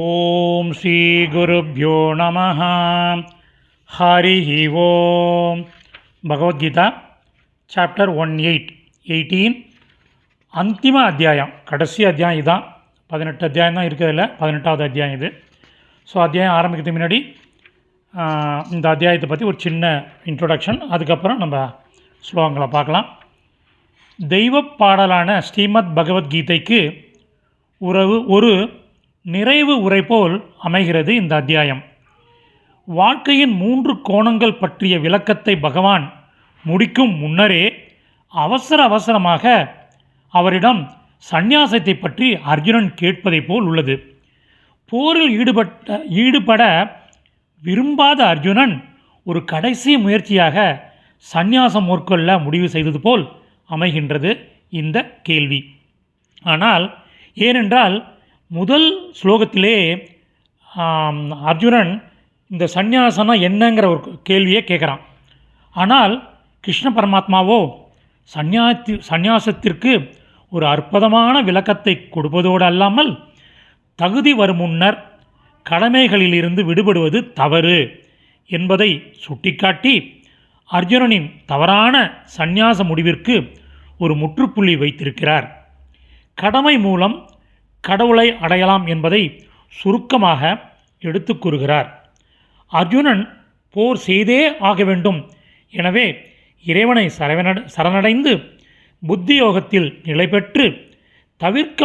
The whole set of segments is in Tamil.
ஓம் ஸ்ரீ குருப்யோ நமஹ. ஹரிஹி ஓம். பகவத்கீதா சாப்டர் 18 அந்திம அத்தியாயம், கடைசி அத்தியாயம் இதுதான். 18 அத்தியாயம் தான் இருக்கிறதில்ல, 18வது அத்தியாயம் இது. ஸோ அத்தியாயம் ஆரம்பிக்கிறதுக்கு முன்னாடி இந்த அத்தியாயத்தை பற்றி ஒரு சின்ன இன்ட்ரொடக்ஷன், அதுக்கப்புறம் நம்ம ஸ்லோகங்களை பார்க்கலாம். தெய்வ பாடலான ஸ்ரீமத் பகவத்கீதைக்கு ஒரு நிறைவு உரை போல் அமைகிறது இந்த அத்தியாயம். வாழ்க்கையின் 3 கோணங்கள் பற்றிய விளக்கத்தை பகவான் முடிக்கும் முன்னரே அவசரமாக அவரிடம் சந்நியாசத்தை பற்றி அர்ஜுனன் கேட்பதை போல் உள்ளது. போரில் ஈடுபட விரும்பாத அர்ஜுனன் ஒரு கடைசி முயற்சியாக சந்நியாசம் மேற்கொள்ள முடிவு செய்தது போல் அமைகின்றது இந்த கேள்வி. ஆனால் ஏனென்றால் முதல் ஸ்லோகத்திலே அர்ஜுனன் இந்த சந்நியாசனா என்னங்கிற ஒரு கேள்வியை கேட்குறான். ஆனால் கிருஷ்ண பரமாத்மாவோ சந்நியாசத்திற்கு ஒரு அற்புதமான விளக்கத்தை கொடுப்பதோடு அல்லாமல் தகுதி வரும் முன்னர் கடமைகளிலிருந்து விடுபடுவது தவறு என்பதை சுட்டிக்காட்டி அர்ஜுனனின் தவறான சந்நியாச முடிவிற்கு ஒரு முற்றுப்புள்ளி வைத்திருக்கிறார். கடமை மூலம் கடவுளை அடையலாம் என்பதை சுருக்கமாக எடுத்து கூறுகிறார். அர்ஜுனன் போர் செய்தே ஆக வேண்டும், எனவே இறைவனை சரணடைந்து புத்தி யோகத்தில் நிலை பெற்று தவிர்க்க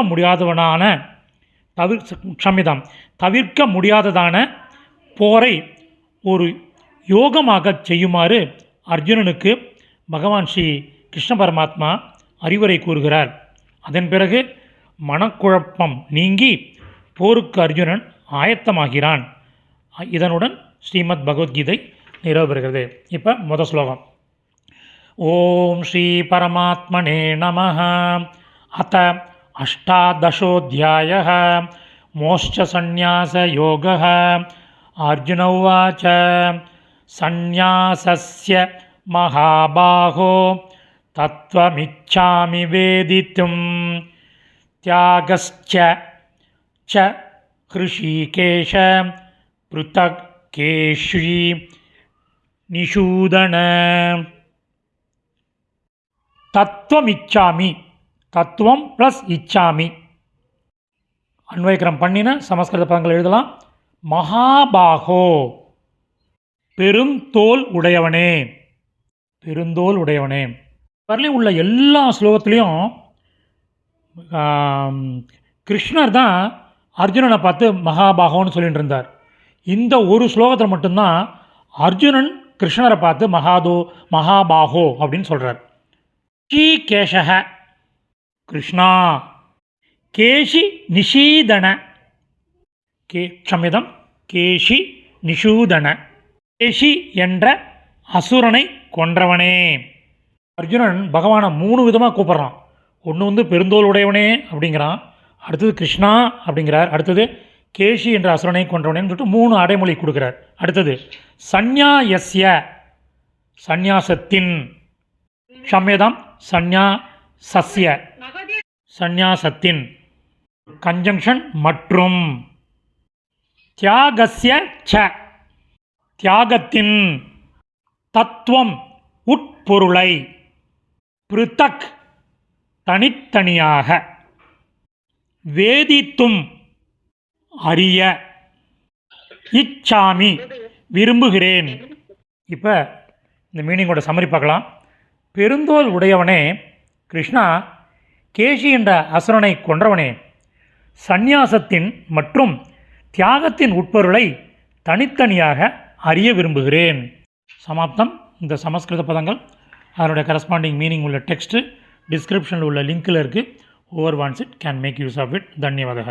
முடியாததான போரை ஒரு யோகமாக செய்யுமாறு அர்ஜுனனுக்கு பகவான் ஸ்ரீ கிருஷ்ண பரமாத்மா அறிவுரை கூறுகிறார். அதன் பிறகு மனக்குழப்பம் நீங்கி போருக்கு அர்ஜுனன் ஆயத்தமாகிறான். இதனுடன் ஸ்ரீமத் பகவத்கீதை நிறைவு பெறுகிறது. இப்போ முதல் ஸ்லோகம். ஓம் ஸ்ரீ பரமாத்மனே நமஹ. அத அஷ்டாதசோऽध्यायः மோட்ச சந்நியாச யோகः. அர்ஜுன உவாச. சந்நியாசஸ்ய மகாபாஹோ தத்வமிச்சாமி வேதித்தும் தியாகஸ்ச ச ஹ்ருஷிகேஷ ப்ருதக் கேஷி நிஷூதன. தத்துவமிச்சாமி, தத்துவம் ப்ளஸ் இச்சாமி அன்வயக்கரம் பண்ணின சமஸ்கிருத பதங்கள் எழுதலாம். மகாபாகோ, பெருந்தோல் உடையவனே, பெருந்தோல் உடையவனே. வரலையும் உள்ள எல்லா ஸ்லோகத்துலேயும் கிருஷ்ணர் தான் அர்ஜுனனை பார்த்து மகாபாகோன்னு சொல்லிட்டு இருந்தார். இந்த ஒரு ஸ்லோகத்தில் மட்டும்தான் அர்ஜுனன் கிருஷ்ணரை பார்த்து மகாபாகோ அப்படின்னு சொல்கிறார். கேஷக கிருஷ்ணா, கேஷி நிஷீதன, க்ஷமிதம், கேஷி நிஷூதன, கேஷி என்ற அசுரனை கொன்றவனே. அர்ஜுனன் பகவானை 3 விதமாக கூப்பிட்றான். ஒன்று பெருந்தோல் உடையவனே அப்படிங்கிறான், அடுத்தது கிருஷ்ணா அப்படிங்கிறார், அடுத்தது கேஷி என்ற அசுரனை கொன்றவனேன்னு சொல்லிட்டு 3 அடைமொழி கொடுக்குறார். அடுத்தது சந்நியாயஸ்ய, சந்நியாசத்தின், க்ஷம்யதம், சந்நியாசஸ்ய, சந்நியாசத்தின், கன்ஜங்ஷன் மற்றும், தியாகஸ்ய ச, தியாகத்தின், தத்துவம் உட்பொருளை, ப்ருதக் தனித்தனியாக, வேதித்தும் அறிய, இச்சாமி விரும்புகிறேன். இப்போ இந்த மீனிங்கோட சம்மரி பார்க்கலாம். பெருந்தோல் உடையவனே கிருஷ்ணா, கேஷி என்ற அசுரனை கொன்றவனே, சந்நியாசத்தின் மற்றும் தியாகத்தின் உட்பொருளை தனித்தனியாக அறிய விரும்புகிறேன். சமாப்தம். இந்த சமஸ்கிருத பதங்கள் அதனுடைய கரஸ்பாண்டிங் மீனிங் உள்ள டெக்ஸ்ட்டு டிஸ்கிரிப்ஷனில் உள்ள லிங்க்கில் இருக்குது. Whoever wants it can make use of it. தன்யவாதக.